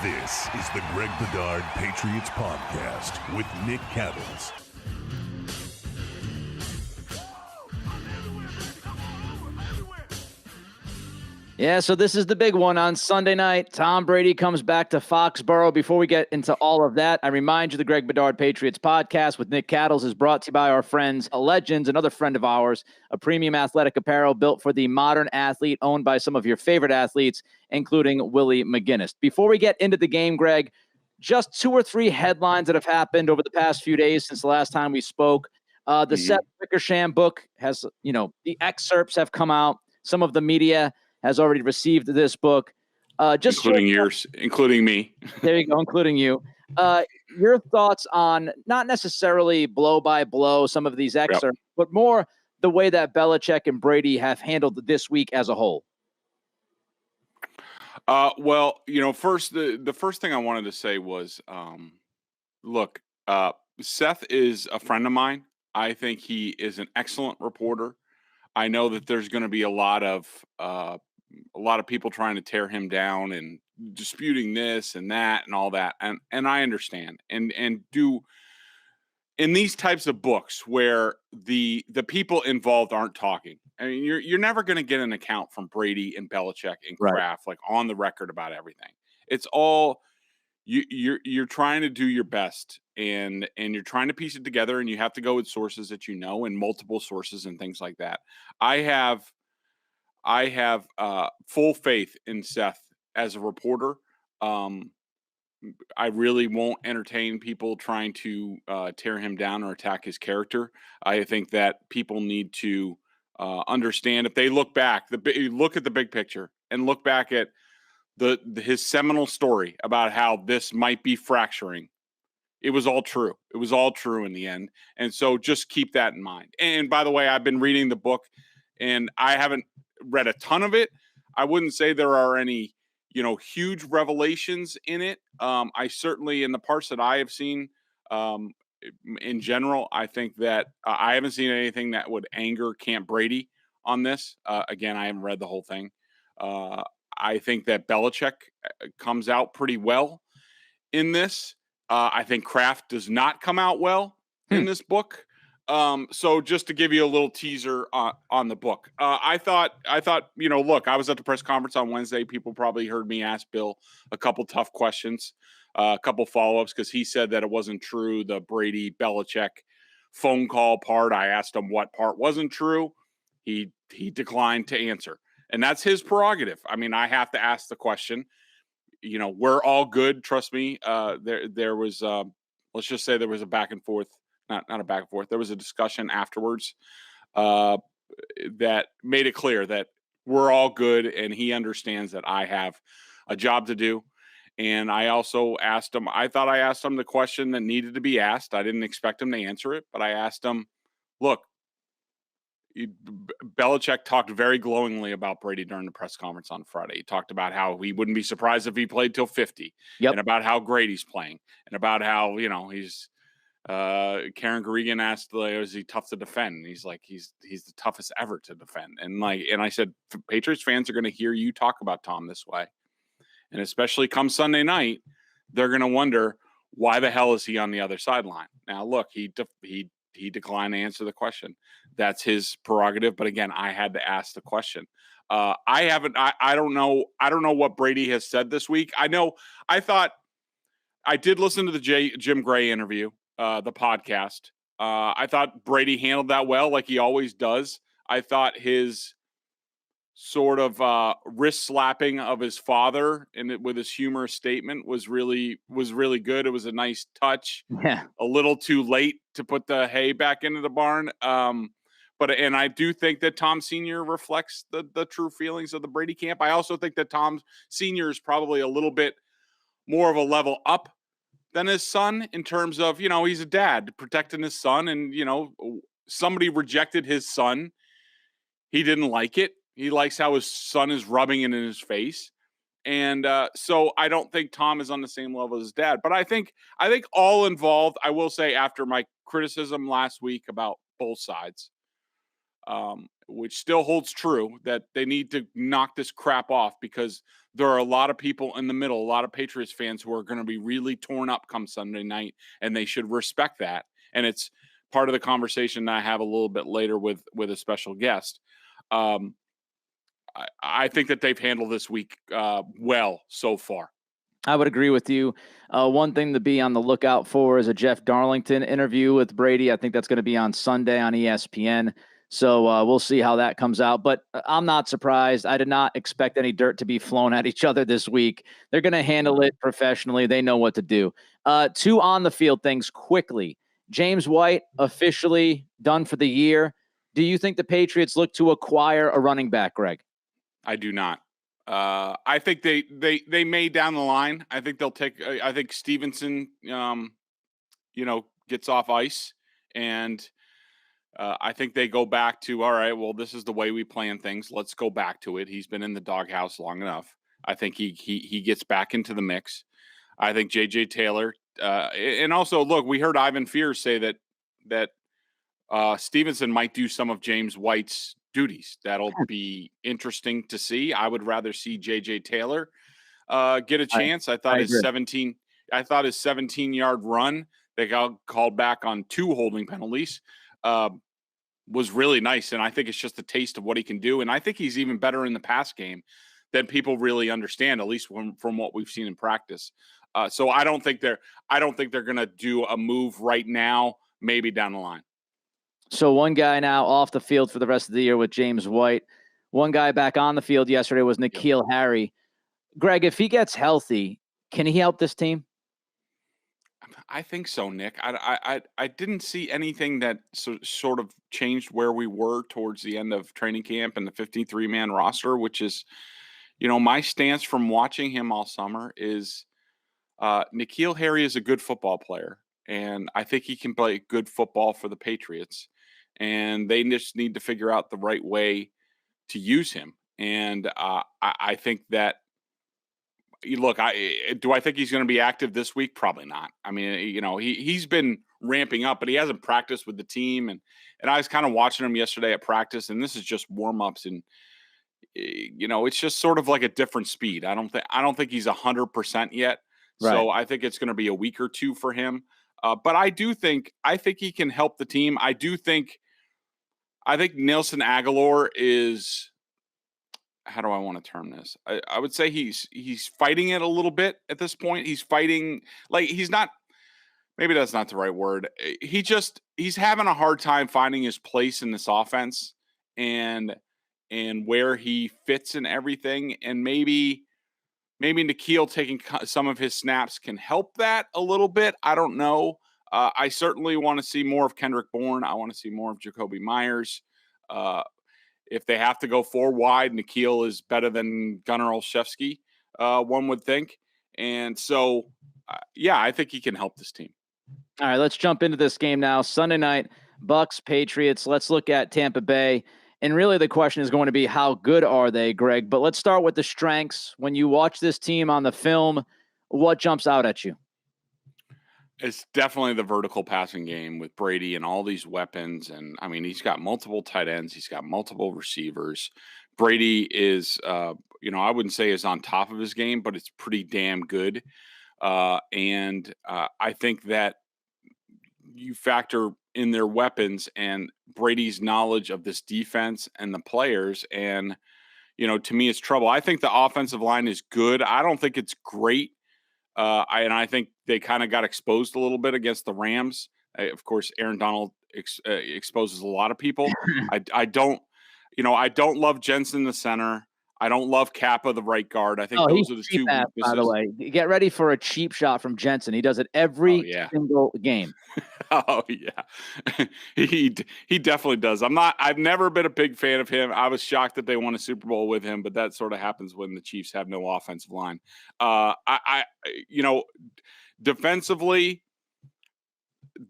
This is the Greg Bedard Patriots Podcast with Nick Cattles. Yeah, so this is the big one on Sunday night. Tom Brady comes back to Foxboro. Before we get into all of that, I remind you the Greg Bedard Patriots Podcast with Nick Cattles is brought to you by our friends, Legends, another friend of ours, a premium athletic apparel built for the modern athlete, owned by some of your favorite athletes, including Willie McGinnis. Before we get into the game, Greg, just 2 or 3 headlines that have happened over the past few days since the last time we spoke. The Seth Wickersham book has, the excerpts have come out. Some of the media has already received this book. Including me. There you go, including you. Your thoughts on not necessarily blow by blow some of these excerpts, but more the way that Belichick and Brady have handled this week as a whole. First, the first thing I wanted to say was, look, Seth is a friend of mine. I think he is an excellent reporter. I know that there's going to be a lot of people trying to tear him down and disputing this and that and all that. And I understand. And do in these types of books where the people involved aren't talking. I mean, you're never going to get an account from Brady and Belichick and Kraft like on the record about everything. It's all you're trying to do your best and you're trying to piece it together, and you have to go with sources that you know and multiple sources and things like that. I have full faith in Seth as a reporter. I really won't entertain people trying to tear him down or attack his character. I think that people need to understand, if they look back, look at the big picture and look back at his seminal story about how this might be fracturing. It was all true. It was all true in the end. And so just keep that in mind. And by the way, I've been reading the book and I haven't read a ton of it. I wouldn't say there are any, huge revelations in it. I certainly, in the parts that I have seen, in general, I think that I haven't seen anything that would anger Camp Brady on this. Again, I haven't read the whole thing. I think that Belichick comes out pretty well in this. I think Kraft does not come out well in this book. So just to give you a little teaser on the book, I thought, look, I was at the press conference on Wednesday. People probably heard me ask Bill a couple tough questions, a couple follow-ups, because he said that it wasn't true. The Brady Belichick phone call part, I asked him what part wasn't true. He declined to answer, and that's his prerogative. I mean, I have to ask the question. We're all good. Trust me. There was, let's just say there was a back and forth. Not a back and forth. There was a discussion afterwards that made it clear that we're all good, and he understands that I have a job to do. And I also asked him, I thought I asked him the question that needed to be asked. I didn't expect him to answer it, but I asked him, look, Belichick talked very glowingly about Brady during the press conference on Friday. He talked about how he wouldn't be surprised if he played till 50, and about how great he's playing, and about how, he's Karen Garrigan asked, is he tough to defend? And he's like, he's the toughest ever to defend. And I said, Patriots fans are going to hear you talk about Tom this way. And especially come Sunday night, they're going to wonder, why the hell is he on the other sideline? Now, look, he declined to answer the question. That's his prerogative. But again, I had to ask the question. I don't know what Brady has said this week. I did listen to the Jim Gray interview, the podcast. I thought Brady handled that well, like he always does. I thought his sort of wrist slapping of his father with his humorous statement was really good. It was a nice touch. Yeah. A little too late to put the hay back into the barn. But I do think that Tom Sr. reflects the true feelings of the Brady camp. I also think that Tom Sr. is probably a little bit more of a level up than his son in terms of, he's a dad protecting his son, and, somebody rejected his son. He didn't like it. He likes how his son is rubbing it in his face. And so I don't think Tom is on the same level as his dad. But I think all involved, I will say, after my criticism last week about both sides, which still holds true, that they need to knock this crap off, because there are a lot of people in the middle, a lot of Patriots fans who are going to be really torn up come Sunday night, and they should respect that. And it's part of the conversation that I have a little bit later with a special guest. I think that they've handled this week well so far. I would agree with you. One thing to be on the lookout for is a Jeff Darlington interview with Brady. I think that's going to be on Sunday on ESPN. So we'll see how that comes out. But I'm not surprised. I did not expect any dirt to be flown at each other this week. They're going to handle it professionally. They know what to do. Two on-the-field things quickly. James White officially done for the year. Do you think the Patriots look to acquire a running back, Greg? I do not. I think they may down the line. I think they'll take. I think Stevenson, gets off ice, and I think they go back to, all right, well, this is the way we plan things. Let's go back to it. He's been in the doghouse long enough. I think he gets back into the mix. I think J.J. Taylor, and also look, we heard Ivan Fears say that Stevenson might do some of James White's duties. That'll be interesting to see. I would rather see J.J. Taylor get a chance. I thought his 17-yard run, they got called back on 2 holding penalties, was really nice. And I think it's just a taste of what he can do. And I think he's even better in the pass game than people really understand, at least from what we've seen in practice. So I don't think they're going to do a move right now, maybe down the line. So one guy now off the field for the rest of the year with James White. One guy back on the field yesterday was N'Keal Harry. Greg, if he gets healthy, can he help this team? I think so, Nick. I didn't see anything that sort of changed where we were towards the end of training camp and the 53-man roster, which is, my stance from watching him all summer is N'Keal Harry is a good football player, and I think he can play good football for the Patriots, and they just need to figure out the right way to use him. And I think that, look, do I think he's going to be active this week? Probably not. I mean, he's been ramping up, but he hasn't practiced with the team. And I was kind of watching him yesterday at practice, and this is just warm-ups, and it's just sort of like a different speed. I don't think he's 100% yet. Right. So I think it's going to be a week or two for him. But I think he can help the team. I think Nelson Aguilar is, how do I want to term this? I would say he's fighting it a little bit at this point. He's fighting, like, he's not, maybe that's not the right word. He's having a hard time finding his place in this offense and where he fits in everything. And maybe N'Keal taking some of his snaps can help that a little bit. I don't know. I certainly want to see more of Kendrick Bourne. I want to see more of Jacoby Myers. If they have to go 4 wide, N'Keal is better than Gunnar Olszewski, one would think. And so, I think he can help this team. All right, let's jump into this game now. Sunday night, Bucs-Patriots. Let's look at Tampa Bay. And really the question is going to be, how good are they, Greg? But let's start with the strengths. When you watch this team on the film, what jumps out at you? It's definitely the vertical passing game with Brady and all these weapons. And, I mean, he's got multiple tight ends. He's got multiple receivers. Brady is, I wouldn't say is on top of his game, but it's pretty damn good. And I think that you factor in their weapons and Brady's knowledge of this defense and the players. And, to me, it's trouble. I think the offensive line is good. I don't think it's great. I think they kind of got exposed a little bit against the Rams. Of course, Aaron Donald exposes a lot of people. I don't love Jensen, the center. I don't love Kappa, the right guard. I think those are the two weaknesses. By the way, get ready for a cheap shot from Jensen. He does it every single game. Oh yeah, he definitely does. I've never been a big fan of him. I was shocked that they won a Super Bowl with him, but that sort of happens when the Chiefs have no offensive line. Defensively,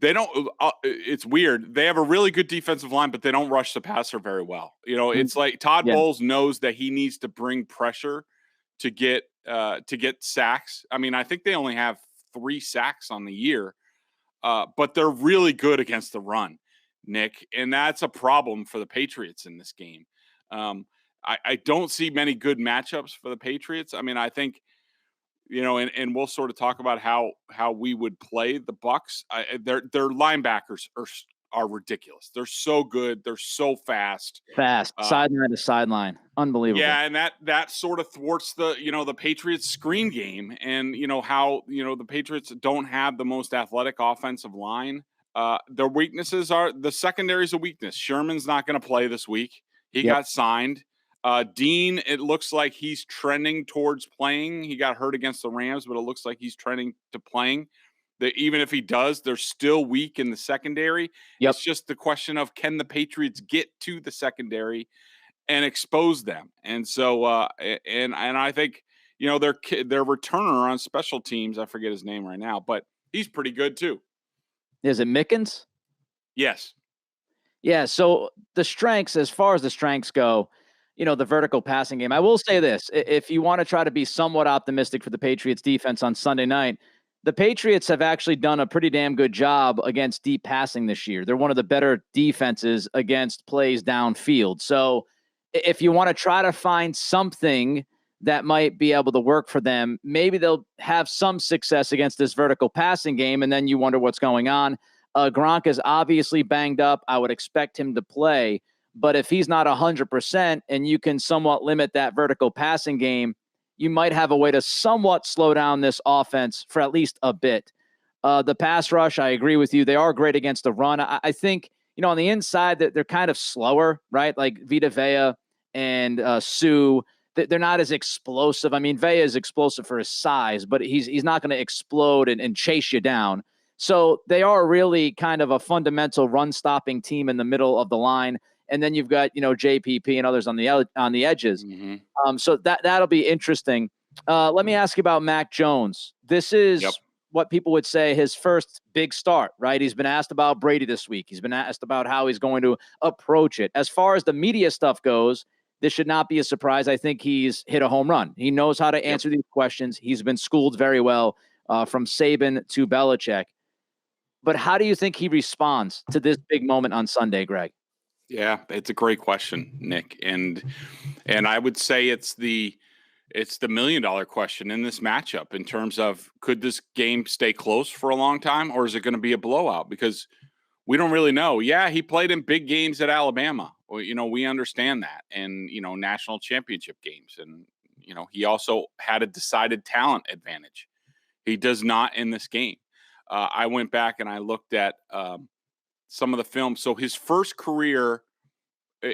they don't. It's weird. They have a really good defensive line, but they don't rush the passer very well. It's like Todd Bowles knows that he needs to bring pressure to get sacks. I mean, I think they only have 3 sacks on the year. But they're really good against the run. Nick, and that's a problem for the Patriots in this game. I don't see many good matchups for the Patriots. I mean, I think, and we'll sort of talk about how we would play the Bucs. Their linebackers are ridiculous. They're so good. They're so fast. Sideline to sideline. Unbelievable. Yeah, and that sort of thwarts the Patriots screen game, and how the Patriots don't have the most athletic offensive line. Their weaknesses are the secondary is a weakness. Sherman's not going to play this week. He got signed. Dean, it looks like he's trending towards playing. He got hurt against the Rams, but it looks like he's trending to playing. Even if he does, they're still weak in the secondary. Yep. It's just the question of, can the Patriots get to the secondary and expose them? And so, and I think, their returner on special teams, I forget his name right now, but he's pretty good too. Is it Mickens? Yes. Yeah. So the strengths, as far as the strengths go, the vertical passing game, I will say this. If you want to try to be somewhat optimistic for the Patriots defense on Sunday night, the Patriots have actually done a pretty damn good job against deep passing this year. They're one of the better defenses against plays downfield. So if you want to try to find something that might be able to work for them, maybe they'll have some success against this vertical passing game, and then you wonder what's going on. Gronk is obviously banged up. I would expect him to play. But if he's not 100% and you can somewhat limit that vertical passing game, you might have a way to somewhat slow down this offense for at least a bit. The pass rush, I agree with you. They are great against the run. I think, on the inside, that they're kind of slower, right? Like Vita Vea and Sue, they're not as explosive. I mean, Vea is explosive for his size, but he's not going to explode and chase you down. So they are really kind of a fundamental run-stopping team in the middle of the line. And then you've got, JPP and others on the edges. Mm-hmm. So that'll be interesting. Let me ask you about Mac Jones. This is what people would say his first big start, right? He's been asked about Brady this week. He's been asked about how he's going to approach it. As far as the media stuff goes, this should not be a surprise. I think he's hit a home run. He knows how to answer these questions. He's been schooled very well from Saban to Belichick. But how do you think he responds to this big moment on Sunday, Greg? Yeah, it's a great question, Nick. And I would say it's the $1 million question in this matchup in terms of, could this game stay close for a long time, or is it going to be a blowout? Because we don't really know. Yeah, he played in big games at Alabama. Well, we understand that. And, national championship games. And, he also had a decided talent advantage. He does not in this game. I went back and I looked at some of the film. So his first career,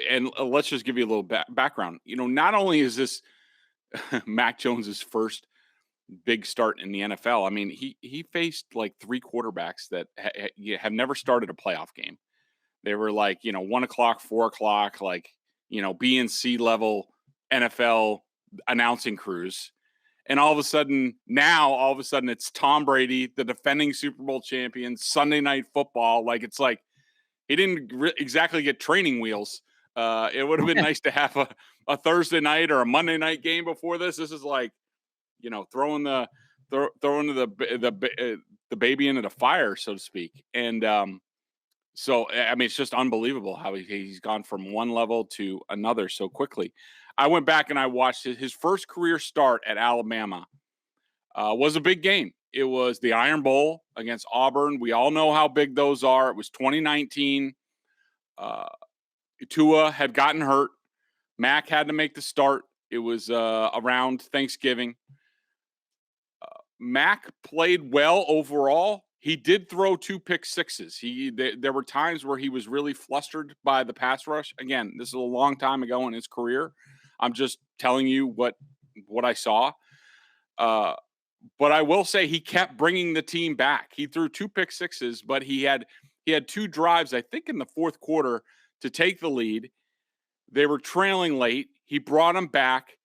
and let's just give you a little background. Not only is this Mac Jones's first big start in the NFL, I mean, he faced like 3 quarterbacks that have never started a playoff game. They were like, 1 o'clock, 4 o'clock, like, B and C level NFL announcing crews. And all of a sudden, it's Tom Brady, the defending Super Bowl champion, Sunday Night Football. Like, it's like, he didn't exactly get training wheels. It would have been nice to have a Thursday night or a Monday night game before this. This is like, throwing the baby into the fire, so to speak. And so, I mean, it's just unbelievable how he's gone from one level to another so quickly. I went back and I watched his first career start at Alabama. Was a big game. It was the Iron Bowl against Auburn. We all know how big those are. It was 2019. Tua had gotten hurt. Mac had to make the start. It was around Thanksgiving. Mac played well overall. He did throw 2 pick sixes. There were times where he was really flustered by the pass rush. Again, this is a long time ago in his career. I'm just telling you what I saw. But I will say he kept bringing the team back. He threw 2 pick sixes, but he had 2 drives, I think, in the fourth quarter to take the lead. They were trailing late. He brought them back,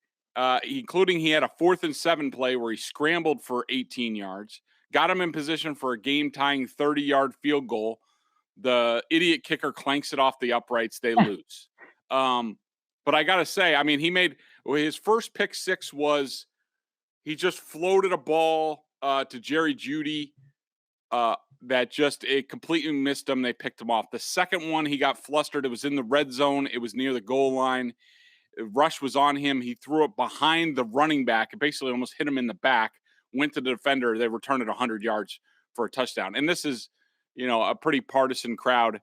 including he had a 4th and 7 play where he scrambled for 18 yards, got him in position for a game-tying 30-yard field goal. The idiot kicker clanks it off the uprights. They lose. But I got to say, I mean, his first pick six was he just floated a ball to Jerry Jeudy that just it completely missed him. They picked him off. The second one, he got flustered. It was in the red zone. It was near the goal line. Rush was on him. He threw it behind the running back. It basically almost hit him in the back, went to the defender. They returned it 100 yards for a touchdown. And this is, a pretty partisan crowd.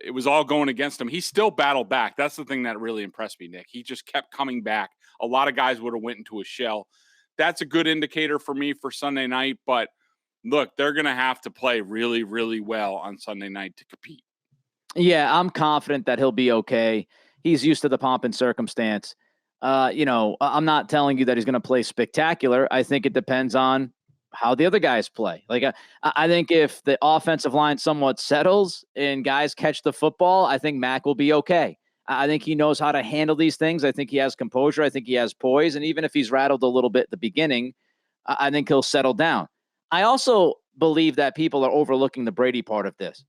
It was all going against him. He still battled back. That's the thing that really impressed me, Nick. He just kept coming back. A lot of guys would have went into a shell. That's a good indicator for me for Sunday night. But look, they're going to have to play really, really well on Sunday night to compete. Yeah, I'm confident that he'll be okay. He's used to the pomp and circumstance. I'm not telling you that he's going to play spectacular. I think it depends on how the other guys play. Like, I think if the offensive line somewhat settles and guys catch the football, I think Mac will be okay. I think he knows how to handle these things. I think he has composure. I think he has poise. And even if he's rattled a little bit at the beginning, I think he'll settle down. I also believe that people are overlooking the Brady part of this.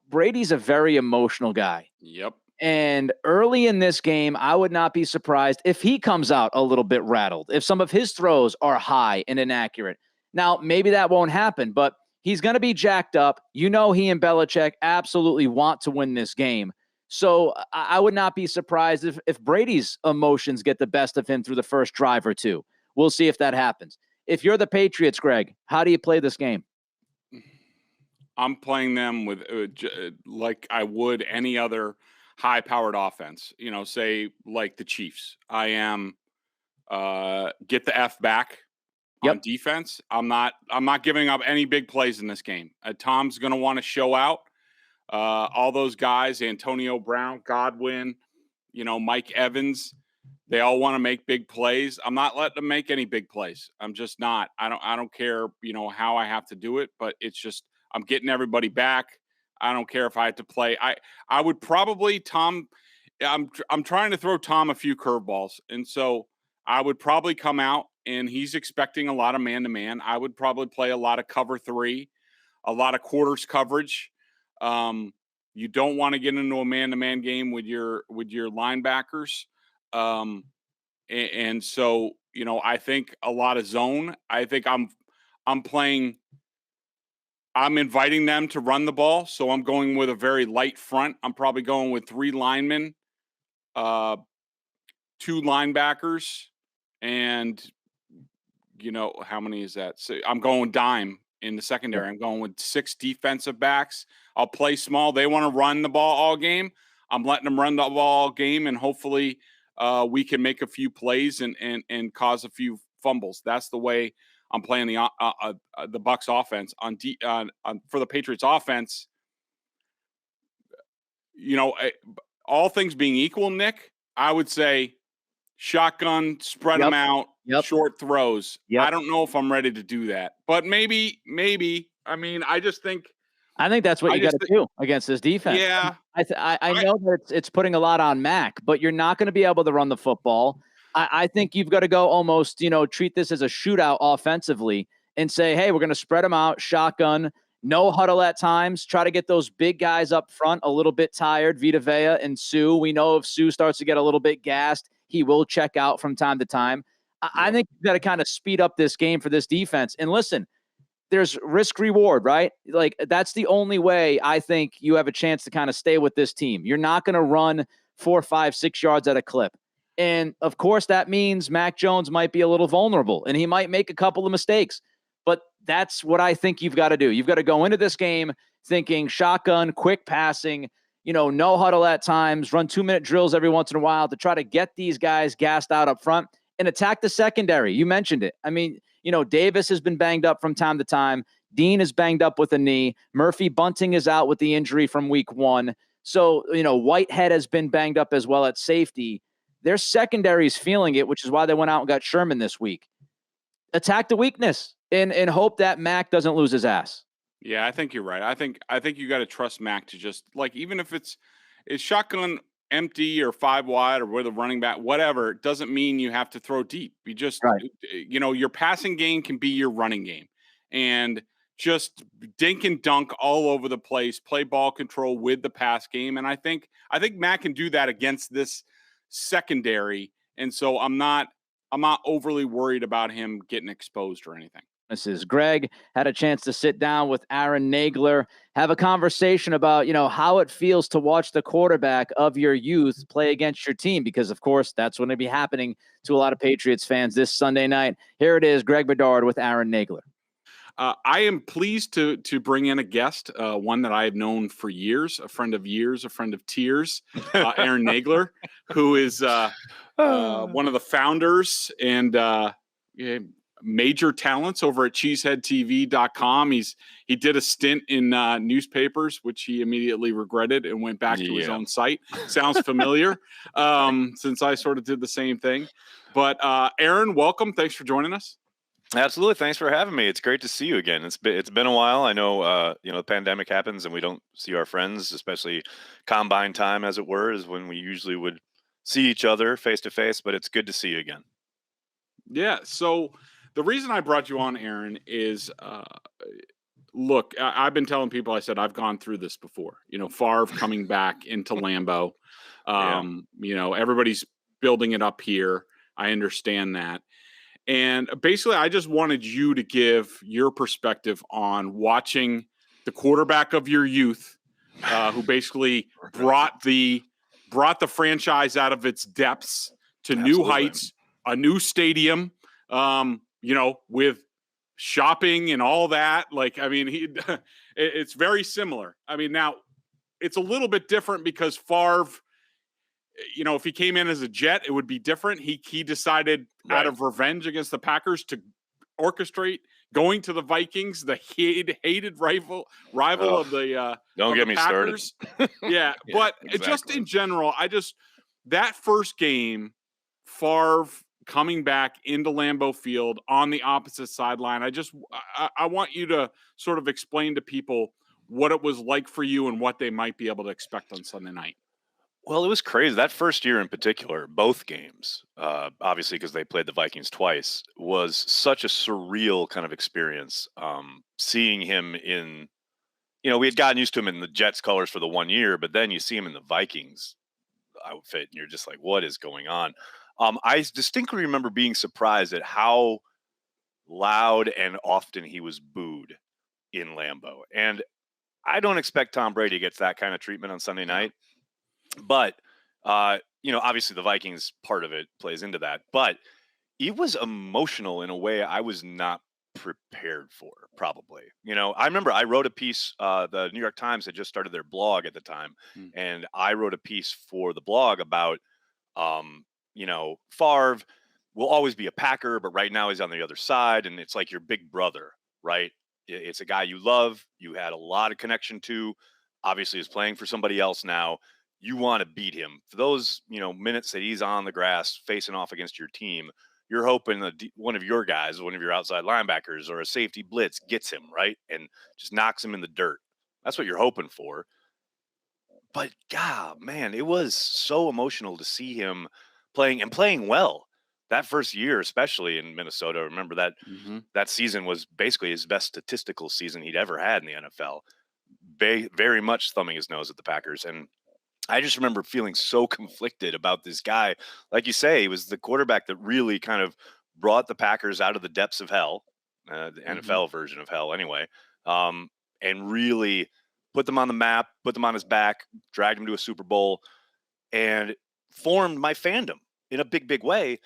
Brady's a very emotional guy. Yep. And early in this game, I would not be surprised if he comes out a little bit rattled, if some of his throws are high and inaccurate. Now, maybe that won't happen, but he's going to be jacked up. He and Belichick absolutely want to win this game. So I would not be surprised if Brady's emotions get the best of him through the first drive or two. We'll see if that happens. If you're the Patriots, Greg, how do you play this game? I'm playing them with like I would any other high-powered offense. Say like the Chiefs. I am get the F back on defense. I'm not giving up any big plays in this game. Tom's going to want to show out. All those guys, Antonio Brown, Godwin, Mike Evans, they all want to make big plays. I'm not letting them make any big plays. I'm just not. I don't care, how I have to do it, but it's just I'm getting everybody back. I don't care if I had to play. I would probably Tom. I'm trying to throw Tom a few curveballs, and so I would probably come out, and he's expecting a lot of man-to-man. I would probably play a lot of cover 3, a lot of quarters coverage. You don't want to get into a man-to-man game with your linebackers, and so I think a lot of zone. I think I'm playing. I'm inviting them to run the ball, so I'm going with a very light front. I'm probably going with 3 linemen, 2 linebackers, and how many is that? So I'm going dime in the secondary. I'm going with 6 defensive backs. I'll play small. They want to run the ball all game. I'm letting them run the ball all game, and hopefully we can make a few plays and cause a few fumbles. That's the way I'm playing the Bucs offense for the Patriots offense. All things being equal, Nick, I would say shotgun, spread them out, short throws. I don't know if I'm ready to do that, but maybe. I mean, I think that's what you got to do against this defense. Yeah, I know that it's putting a lot on Mac, but you're not going to be able to run the football. I think you've got to go almost, treat this as a shootout offensively and say, hey, we're going to spread them out, shotgun, no huddle at times, try to get those big guys up front a little bit tired, Vita Vea and Sue. We know if Sue starts to get a little bit gassed, he will check out from time to time. I think you've got to kind of speed up this game for this defense. And listen, there's risk reward, right? Like that's the only way I think you have a chance to kind of stay with this team. You're not going to run 4, 5, 6 yards at a clip. And, of course, that means Mac Jones might be a little vulnerable, and he might make a couple of mistakes. But that's what I think you've got to do. You've got to go into this game thinking shotgun, quick passing, no huddle at times, run 2-minute drills every once in a while to try to get these guys gassed out up front and attack the secondary. You mentioned it. I mean, Davis has been banged up from time to time. Dean is banged up with a knee. Murphy Bunting is out with the injury from week 1. So, Whitehead has been banged up as well at safety. Their secondary's feeling it, which is why they went out and got Sherman this week. Attack the weakness and hope that Mac doesn't lose his ass. Yeah, I think you're right. I think you got to trust Mac to just even if it's shotgun empty or 5 wide or with a running back, whatever, it doesn't mean you have to throw deep. You just, your passing game can be your running game and just dink and dunk all over the place, play ball control with the pass game. And I think Mac can do that against this secondary. And so I'm not overly worried about him getting exposed or anything. Greg had a chance to sit down with Aaron Nagler, have a conversation about, how it feels to watch the quarterback of your youth play against your team, because of course that's going to be happening to a lot of Patriots fans this Sunday night. Here it is, Greg Bedard with Aaron Nagler. I am pleased to bring in a guest, one that I have known for years, a friend of tears, Aaron Nagler, who is one of the founders and major talents over at CheeseheadTV.com. He did a stint in newspapers, which he immediately regretted and went back to his own site. Sounds familiar, since I sort of did the same thing. But Aaron, welcome. Thanks for joining us. Absolutely. Thanks for having me. It's great to see you again. It's been a while. I know, the pandemic happens and we don't see our friends, especially combine time, as it were, is when we usually would see each other face to face, but it's good to see you again. Yeah. So the reason I brought you on, Aaron, is, look, I've been telling people, I said, I've gone through this before, Favre coming back into Lambeau. Everybody's building it up here. I understand that. And basically, I just wanted you to give your perspective on watching the quarterback of your youth, who basically brought the franchise out of its depths to new heights, a new stadium, with shopping and all that. It's very similar. Now it's a little bit different because Favre, if he came in as a Jet, it would be different. He decided out of revenge against the Packers to orchestrate going to the Vikings, the hated rival of the don't get me Packers. started. Yeah, but exactly. Just in general, that first game, Favre coming back into Lambeau Field on the opposite sideline. I want you to sort of explain to people what it was like for you and what they might be able to expect on Sunday night. Well, it was crazy. That first year in particular, both games, obviously because they played the Vikings twice, was such a surreal kind of experience. Seeing him in, we had gotten used to him in the Jets colors for the 1 year, but then you see him in the Vikings outfit and you're just like, what is going on? I distinctly remember being surprised at how loud and often he was booed in Lambeau. And I don't expect Tom Brady gets that kind of treatment on Sunday night. But, obviously the Vikings part of it plays into that. But it was emotional in a way I was not prepared for, probably. I remember I wrote a piece, the New York Times had just started their blog at the time. And I wrote a piece for the blog about, Favre will always be a Packer, but right now he's on the other side. And it's like your big brother, right? It's a guy you love. You had a lot of connection to, obviously is playing for somebody else now. You want to beat him for those, minutes that he's on the grass facing off against your team. You're hoping that one of your guys, one of your outside linebackers or a safety blitz gets him right and just knocks him in the dirt. That's what you're hoping for. But God, man, it was so emotional to see him playing well that first year, especially in Minnesota. Remember that that season was basically his best statistical season he'd ever had in the NFL. Very much thumbing his nose at the Packers. And I just remember feeling so conflicted about this guy. Like you say, he was the quarterback that really kind of brought the Packers out of the depths of hell, the NFL version of hell anyway, and really put them on the map, put them on his back, dragged him to a Super Bowl, and formed my fandom in a big way.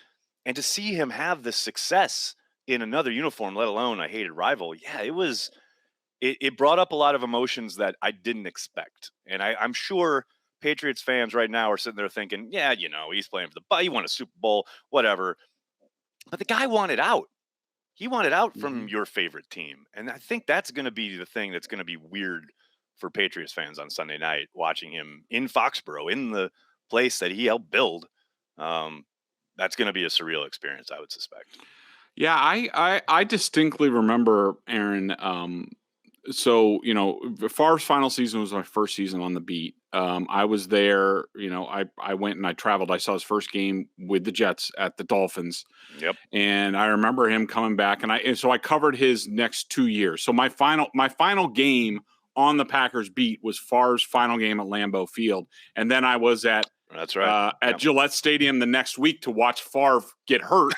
And to see him have this success in another uniform, let alone a hated rival, it brought up a lot of emotions that I didn't expect. And I'm sure Patriots fans right now are sitting there thinking, he's playing for he won a Super Bowl, whatever. But the guy wanted out. He wanted out from your favorite team. And I think that's going to be the thing that's going to be weird for Patriots fans on Sunday night, watching him in Foxboro, in the place that he helped build. That's going to be a surreal experience, I would suspect. Yeah, I distinctly remember, Aaron, Favre's final season was my first season on the beat. I was there, I went and I traveled. I saw his first game with the Jets at the Dolphins. Yep. And I remember him coming back and so I covered his next 2 years. So my final game on the Packers beat was Favre's final game at Lambeau Field. And then I was at Gillette Stadium the next week to watch Favre get hurt,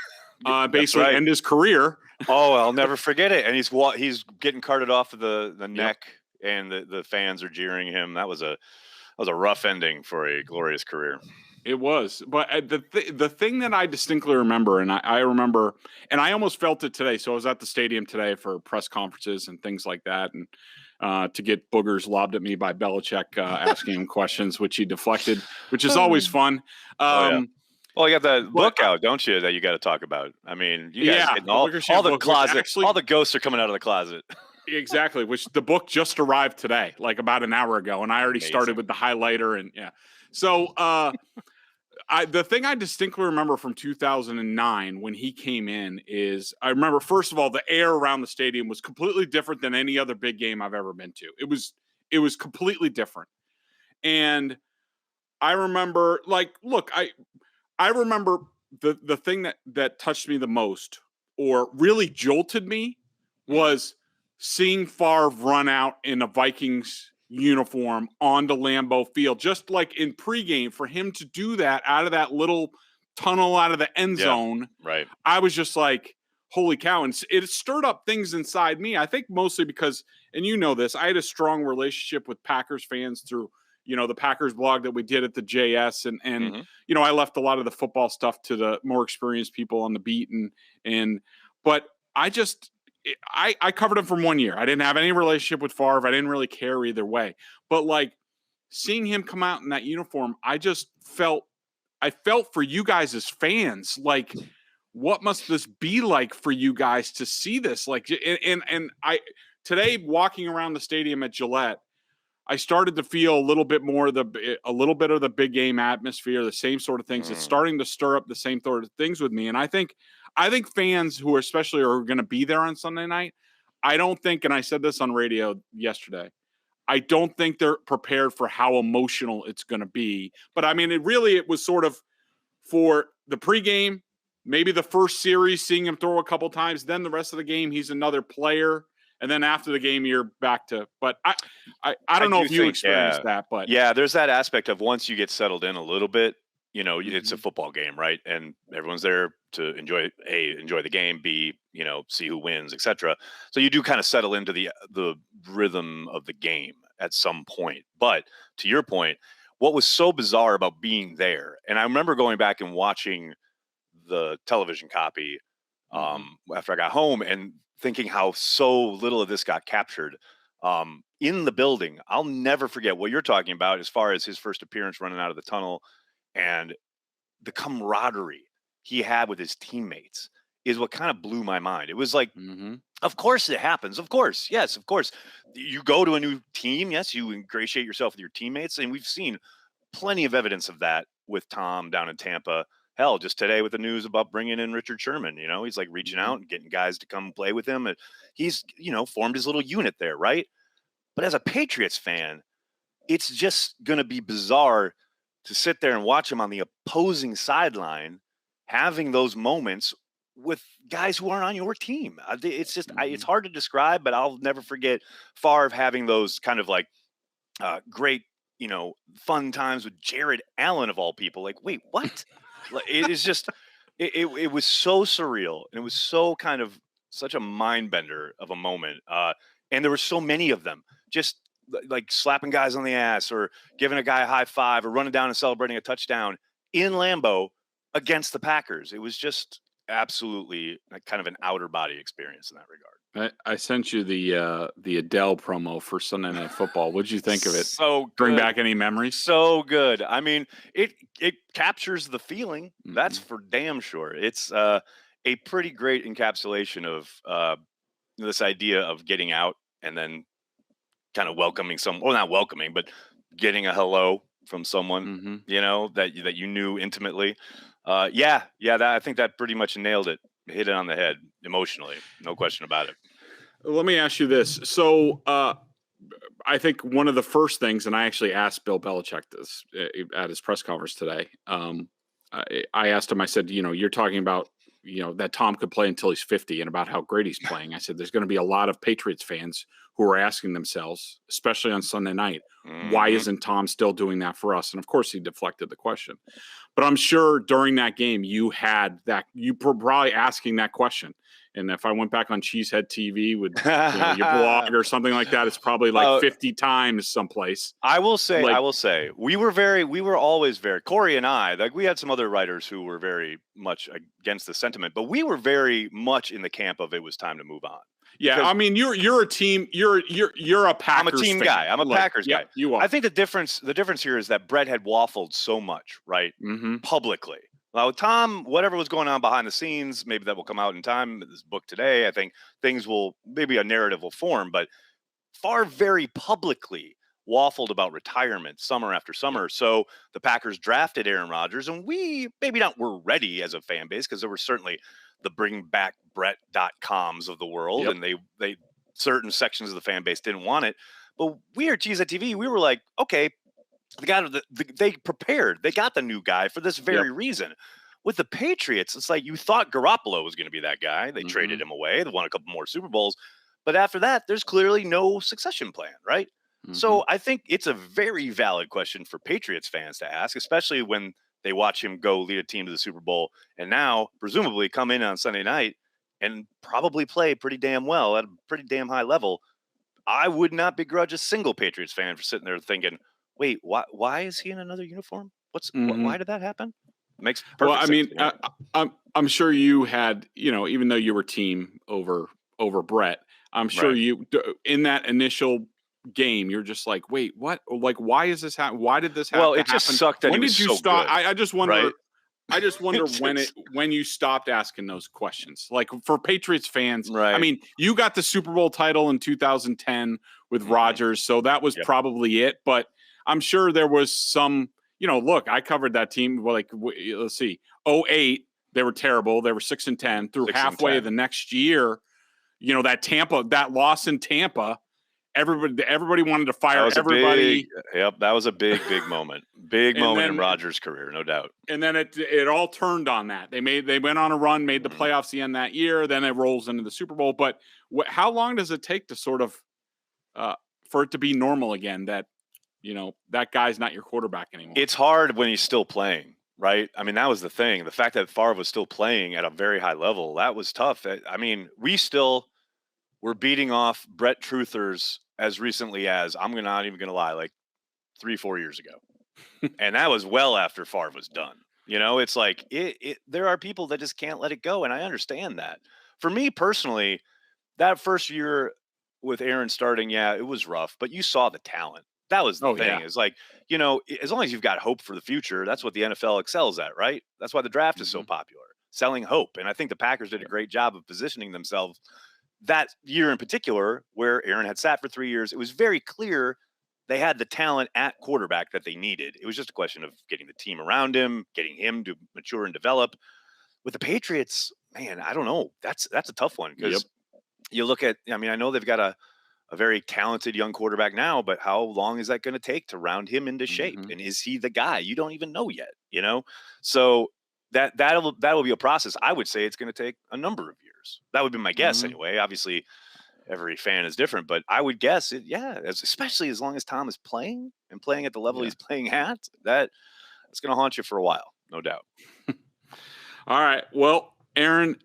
basically end his career. Oh, I'll never forget it. And he's getting carted off of the neck, and the fans are jeering him. That was a rough ending for a glorious career. It was, but the thing that I distinctly remember, and I remember, and I almost felt it today. So I was at the stadium today for press conferences and things like that, and to get boogers lobbed at me by Belichick asking him questions, which he deflected, which is always fun. Well, you got the book out, don't you? That you got to talk about. I mean, you guys getting all the closet, all the ghosts are coming out of the closet. Exactly, which the book just arrived today, like about an hour ago, and I already started with the highlighter, and So the thing I distinctly remember from 2009 when he came in is I remember, first of all, the air around the stadium was completely different than any other big game I've ever been to. It was completely different. And I remember, I remember the thing that touched me the most or really jolted me was seeing Favre run out in a Vikings uniform onto Lambeau Field, just like in pregame, for him to do that out of that little tunnel out of the end zone. Right. I was just like, holy cow. And it stirred up things inside me. I think mostly because, and you know this, I had a strong relationship with Packers fans through, the Packers blog that we did at the JS. And I left a lot of the football stuff to the more experienced people on the beat. But I covered him for 1 year. I didn't have any relationship with Favre. I didn't really care either way. But seeing him come out in that uniform, I felt for you guys as fans, what must this be like for you guys to see this? Today walking around the stadium at Gillette, I started to feel a little bit of the big game atmosphere, the same sort of things. It's starting to stir up the same sort of things with me. And I think fans who are going to be there on Sunday night, I don't think, and I said this on radio yesterday, I don't think they're prepared for how emotional it's going to be. But I mean, it was sort of for the pregame, maybe the first series, seeing him throw a couple times, then the rest of the game, he's another player. And then after the game, you're back to, but I don't know if you experienced that, but there's that aspect of once you get settled in a little bit, it's a football game, right? And everyone's there to enjoy the game, B, see who wins, etc. So you do kind of settle into the rhythm of the game at some point. But to your point, what was so bizarre about being there, and I remember going back and watching the television copy after I got home and thinking how so little of this got captured in the building. I'll never forget what you're talking about as far as his first appearance running out of the tunnel and the camaraderie he had with his teammates is what kind of blew my mind. It was like, of course it happens. Of course. Yes, of course. You go to a new team. Yes, you ingratiate yourself with your teammates. And we've seen plenty of evidence of that with Tom down in Tampa. Hell, just today with the news about bringing in Richard Sherman, he's reaching out and getting guys to come play with him. And he's, formed his little unit there, right? But as a Patriots fan, it's just going to be bizarre to sit there and watch him on the opposing sideline having those moments with guys who aren't on your team. It's just, it's hard to describe, but I'll never forget Favre having those kind of great, fun times with Jared Allen of all people. Wait, what? It is just, it was so surreal, and it was so kind of such a mind bender of a moment. And there were so many of them, just slapping guys on the ass or giving a guy a high five or running down and celebrating a touchdown in Lambeau against the Packers. It was just absolutely kind of an outer body experience in that regard. I sent you the Adele promo for Sunday Night Football. What'd you think of it? So good. Bring back any memories? So good. I mean, it captures the feeling. That's for damn sure. It's a pretty great encapsulation of this idea of getting out and then kind of welcoming not welcoming, but getting a hello from someone, that you knew intimately. I think that pretty much nailed it. Hit it on the head emotionally. No question about it. Let me ask you this. So I think one of the first things, and I actually asked Bill Belichick this at his press conference today. I asked him, I said, you're talking about, that Tom could play until he's 50 and about how great he's playing. I said, there's going to be a lot of Patriots fans who are asking themselves, especially on Sunday night, why isn't Tom still doing that for us? And of course he deflected the question, but I'm sure during that game you were probably asking that question. And if I went back on Cheesehead TV with your blog or something like that, it's probably like 50 times someplace. I will say, we were always very, Corey and I, like we had some other writers who were very much against the sentiment, but we were very much in the camp of it was time to move on. Yeah, I mean, you're a team. You're a Packers. I'm a team fan. guy. I'm a Packers guy. You are. I think the difference here is that Brett had waffled so much, right, publicly. Now, Tom, whatever was going on behind the scenes, maybe that will come out in time. This book today, I think maybe a narrative will form, but Favre very publicly waffled about retirement summer after summer. So the Packers drafted Aaron Rodgers, and we maybe not were ready as a fan base because there were certainly the bring back Brett.coms of the world, and they certain sections of the fan base didn't want it. But we at Cheesehead TV, we were like, okay, they prepared. They got the new guy for this very reason. With the Patriots, it's like you thought Garoppolo was going to be that guy. They traded him away. They won a couple more Super Bowls. But after that, there's clearly no succession plan, right? So I think it's a very valid question for Patriots fans to ask, especially when they watch him go lead a team to the Super Bowl and now presumably come in on Sunday night and probably play pretty damn well at a pretty damn high level. I would not begrudge a single Patriots fan for sitting there thinking, wait, why is he in another uniform? Why did that happen? It makes perfect sense. Well, I mean, I'm sure you had, even though you were team over Brett, I'm sure you, in that initial game, you're just like, wait, what? Like, why is this happening? Why did this happen? Well, it just sucked that when he was did you so stop? good, I just wonder. right? I just wonder when you stopped asking those questions. Like for Patriots fans, right. I mean, you got the Super Bowl title in 2010 with Rodgers, so that was probably it. But I'm sure there was some, look, I covered that team. Like, let's see, 2008, they were terrible. They were 6-10 through halfway of the next year. That loss in Tampa. Everybody wanted to fire everybody. That was a big moment. Big moment in Rodgers' career, no doubt. And then it all turned on that. They went on a run, made the playoffs the end that year. Then it rolls into the Super Bowl. But how long does it take to sort of for it to be normal again? That that guy's not your quarterback anymore. It's hard when he's still playing, right? I mean, that was the thing. The fact that Favre was still playing at a very high level, that was tough. I mean, we still were beating off Brett truthers as recently as, not even going to lie, like 3-4 years ago. And that was well after Favre was done. It's like there are people that just can't let it go. And I understand that. For me personally, that first year with Aaron starting, it was rough, but you saw the talent. That was the thing. Yeah. It's like, as long as you've got hope for the future, that's what the NFL excels at, right? That's why the draft is so popular, selling hope. And I think the Packers did a great job of positioning themselves that year in particular, where Aaron had sat for 3 years. It was very clear they had the talent at quarterback that they needed. It was just a question of getting the team around him, getting him to mature and develop. With the Patriots, man, I don't know. That's a tough one because you look at, I know they've got a very talented young quarterback now, but how long is that going to take to round him into shape? And is he the guy? You don't even know yet, So that'll be a process. I would say it's going to take a number of years. That would be my guess anyway. Obviously, every fan is different, but I would guess especially as long as Tom is playing and playing at the level he's playing at, it's going to haunt you for a while, no doubt. All right. Well, Aaron,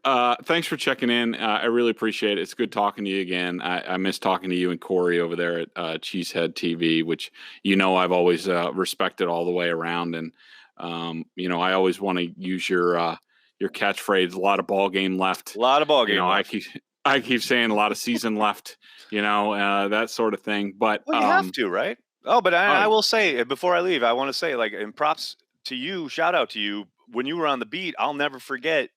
thanks for checking in. I really appreciate it. It's good talking to you again. I miss talking to you and Corey over there at Cheesehead TV, which I've always respected all the way around. And I always want to use your catchphrase. A lot of ball game left. A lot of ball game left. I keep saying a lot of season left. That sort of thing. But you have to, right? Oh, but I will say before I leave, I want to say, like, and props to you, shout out to you. When you were on the beat, I'll never forget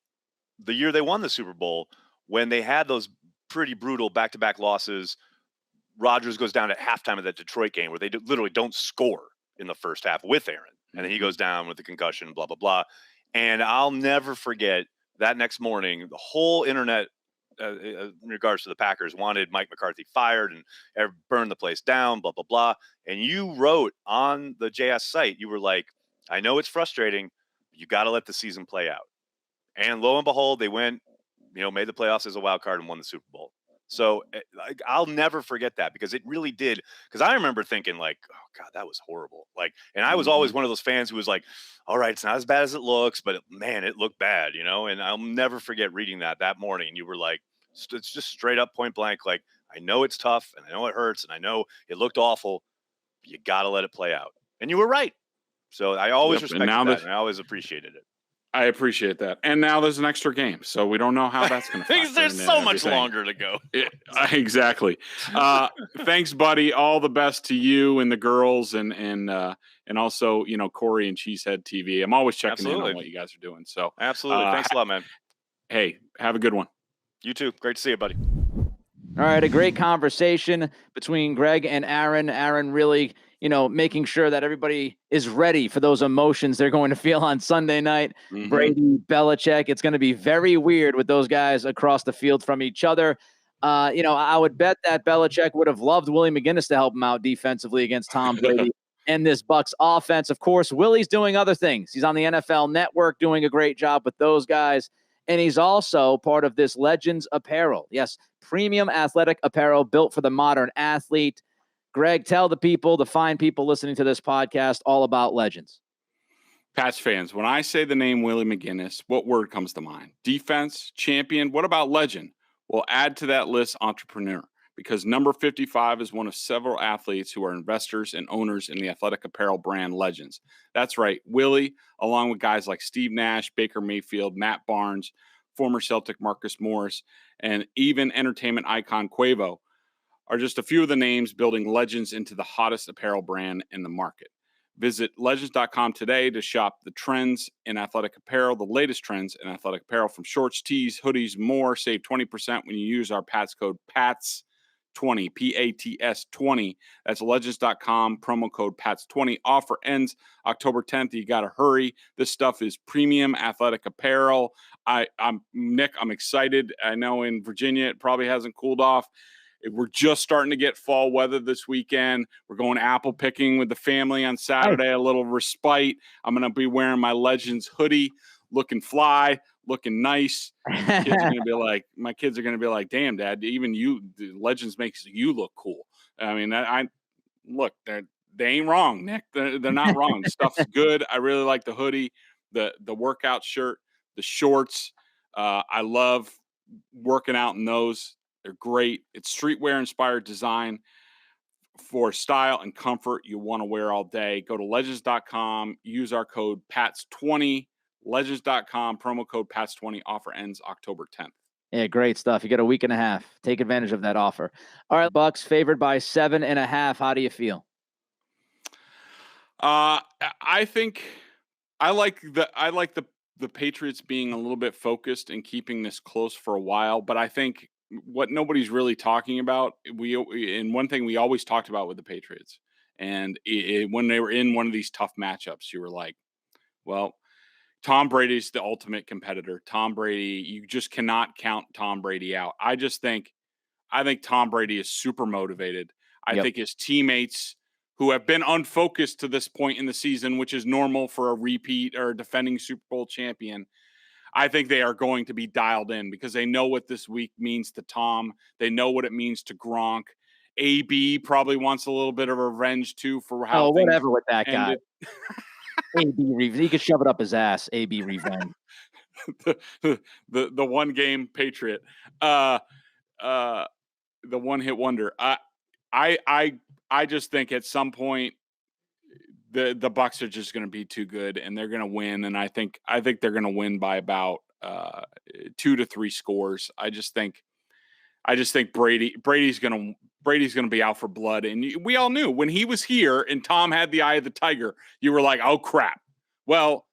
the year they won the Super Bowl when they had those pretty brutal back-to-back losses. Rodgers goes down at halftime of that Detroit game where they literally don't score in the first half with Aaron. And then he goes down with the concussion, blah, blah, blah. And I'll never forget that next morning, the whole internet, in regards to the Packers, wanted Mike McCarthy fired and burn the place down, blah, blah, blah. And you wrote on the JS site, you were like, I know it's frustrating, but you got to let the season play out. And lo and behold, they went, made the playoffs as a wild card and won the Super Bowl. So I'll never forget that, because it really did. Because I remember thinking like, oh God, that was horrible. Like, and I was always one of those fans who was like, all right, it's not as bad as it looks, but man, it looked bad, you know? And I'll never forget reading that morning. And you were like, it's just straight up point blank. Like, I know it's tough and I know it hurts and I know it looked awful. But you got to let it play out. And you were right. So I always respected that, and I always appreciated it. I appreciate that. And now there's an extra game, so we don't know how that's going to There's so much longer to go. Exactly. Thanks, buddy. All the best to you and the girls, and also, you know, Corey and Cheesehead TV. I'm always checking in on what you guys are doing. So absolutely. Thanks a lot, man. Hey, have a good one. You too. Great to see you, buddy. All right, a great conversation between Greg and Aaron. Aaron really, you know, making sure that everybody is ready for those emotions they're going to feel on Sunday night. Brady, Belichick, it's going to be very weird with those guys across the field from each other. You know, I would bet that Belichick would have loved Willie McGinnis to help him out defensively against Tom Brady and this Bucs offense. Of course, Willie's doing other things. He's on the NFL Network doing a great job with those guys. And he's also part of this Legends apparel. Yes, premium athletic apparel built for the modern athlete. Greg, tell the people, the fine people listening to this podcast, all about Legends. Pats fans, when I say the name Willie McGinnis, what word comes to mind? Defense, champion. What about legend? Well, add to that list entrepreneur, because number 55 is one of several athletes who are investors and owners in the athletic apparel brand Legends. That's right. Willie, along with guys like Steve Nash, Baker Mayfield, Matt Barnes, former Celtic Marcus Morris, and even entertainment icon Quavo, are just a few of the names building Legends into the hottest apparel brand in the market. Visit legends.com today to shop the trends in athletic apparel, the latest trends in athletic apparel, from shorts, tees, hoodies, more. Save 20% when you use our Pats code PATS20, P-A-T-S 20. That's legends.com, promo code PATS20. Offer ends October 10th. You got to hurry. This stuff is premium athletic apparel. I'm Nick, I'm excited. I know in Virginia it probably hasn't cooled off. We're just starting to get fall weather this weekend. We're going apple picking with the family on Saturday, a little respite. I'm going to be wearing my Legends hoodie, looking fly, looking nice. My kids are going to be like, damn, Dad, even you, Legends makes you look cool. I mean, look, they ain't wrong, Nick. They're not wrong. Stuff's good. I really like the hoodie, the workout shirt, the shorts. I love working out in those. They're great. It's streetwear inspired design for style and comfort you want to wear all day. Go to legends.com, use our code PATS20, legends.com, promo code PATS20. Offer ends October 10th. Yeah, great stuff. You got a week and a half. Take advantage of that offer. All right, Bucs favored by 7.5. How do you feel? I think I like the Patriots being a little bit focused and keeping this close for a while, but I think what nobody's really talking about, and one thing we always talked about with the Patriots, and when they were in one of these tough matchups, you were like, well, Tom Brady's the ultimate competitor. Tom Brady, you just cannot count Tom Brady out. I think Tom Brady is super motivated. I think his teammates, who have been unfocused to this point in the season, which is normal for a repeat or a defending Super Bowl champion, I think they are going to be dialed in because they know what this week means to Tom. They know what it means to Gronk. AB probably wants a little bit of revenge too for how whatever with that ended. Guy. AB he could shove it up his ass. AB revenge. the one game Patriot, the one hit wonder. I just think at some point the Bucs are just going to be too good and they're going to win. And I think they're going to win by about 2 to 3 scores. I just think Brady's going to be out for blood. And we all knew when he was here and Tom had the eye of the tiger, you were like, oh crap. Well,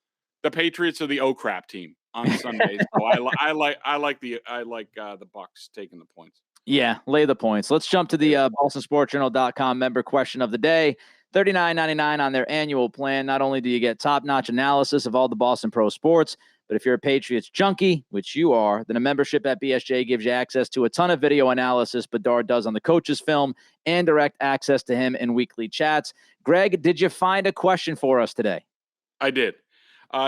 the Patriots are the oh crap team on Sundays. So I like the Bucs taking the points. Yeah, lay the points. Let's jump to the BostonSportsJournal.com member question of the day. $39.99 on their annual plan. Not only do you get top-notch analysis of all the Boston pro sports, but if you're a Patriots junkie, which you are, then a membership at BSJ gives you access to a ton of video analysis Bedard does on the coach's film and direct access to him in weekly chats. Greg, did you find a question for us today? I did.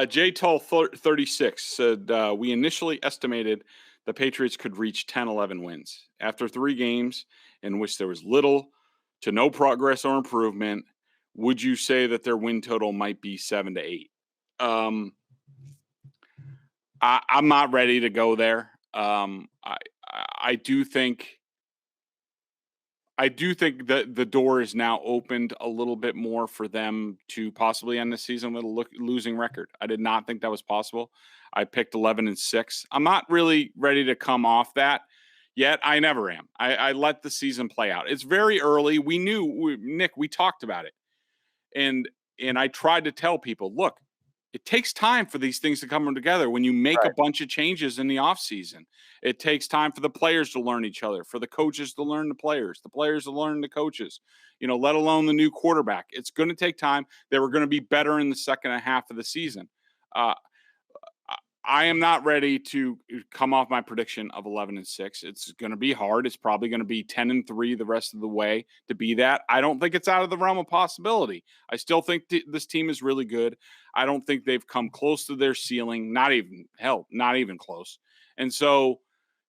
J Tull 36 said, we initially estimated the Patriots could reach 10, 11 wins. After 3 games in which there was little to no progress or improvement, would you say that their win total might be 7 to 8? I'm not ready to go there. I do think that the door is now opened a little bit more for them to possibly end the season with a losing record. I did not think that was possible. I picked 11-6. I'm not really ready to come off that yet. I never am. I let the season play out. It's very early. We knew, Nick, we talked about it. And I tried to tell people, look, it takes time for these things to come together when you make a bunch of changes in the offseason. It takes time for the players to learn each other, for the coaches to learn the players to learn the coaches, let alone the new quarterback. It's going to take time. They were going to be better in the second half of the season. I am not ready to come off my prediction of 11-6. It's going to be hard. It's probably going to be 10-3 the rest of the way to be that. I don't think it's out of the realm of possibility. I still think this team is really good. I don't think they've come close to their ceiling. Not even close. And so,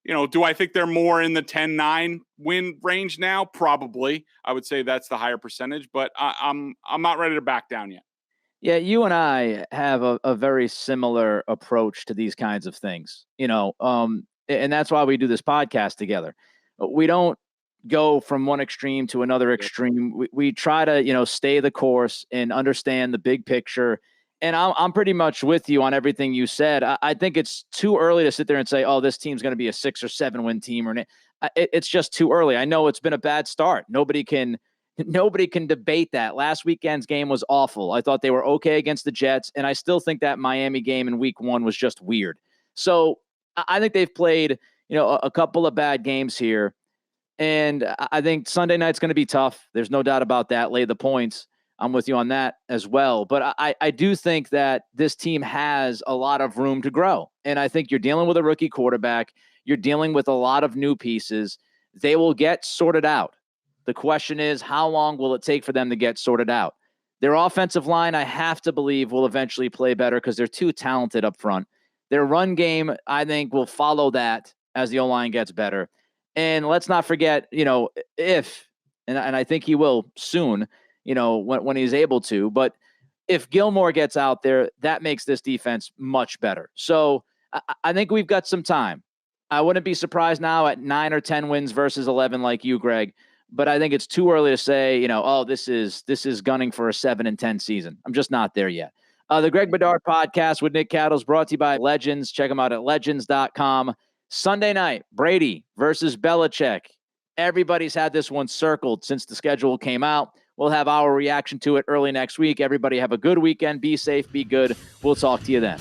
do I think they're more in the 10-9 win range now? Probably. I would say that's the higher percentage, but I'm not ready to back down yet. Yeah, you and I have a very similar approach to these kinds of things, and that's why we do this podcast together. We don't go from one extreme to another extreme. We try to, stay the course and understand the big picture. And I'm pretty much with you on everything you said. I think it's too early to sit there and say, oh, this team's going to be a 6 or 7 win team. It's just too early. I know it's been a bad start. Nobody can debate that. Last weekend's game was awful. I thought they were okay against the Jets, and I still think that Miami game in week 1 was just weird. So I think they've played, a couple of bad games here, and I think Sunday night's going to be tough. There's no doubt about that. Lay the points. I'm with you on that as well. But I do think that this team has a lot of room to grow, and I think you're dealing with a rookie quarterback. You're dealing with a lot of new pieces. They will get sorted out. The question is, how long will it take for them to get sorted out? Their offensive line, I have to believe, will eventually play better because they're too talented up front. Their run game, I think, will follow that as the O-line gets better. And let's not forget, if, and I think he will soon, when he's able to, but if Gilmore gets out there, that makes this defense much better. So I think we've got some time. I wouldn't be surprised now at 9 or 10 wins versus 11 like you, Greg. But I think it's too early to say, this is gunning for a 7-10 season. I'm just not there yet. The Greg Bedard Podcast with Nick Cattles is brought to you by Legends. Check them out at legends.com. Sunday night, Brady versus Belichick. Everybody's had this one circled since the schedule came out. We'll have our reaction to it early next week. Everybody have a good weekend. Be safe. Be good. We'll talk to you then.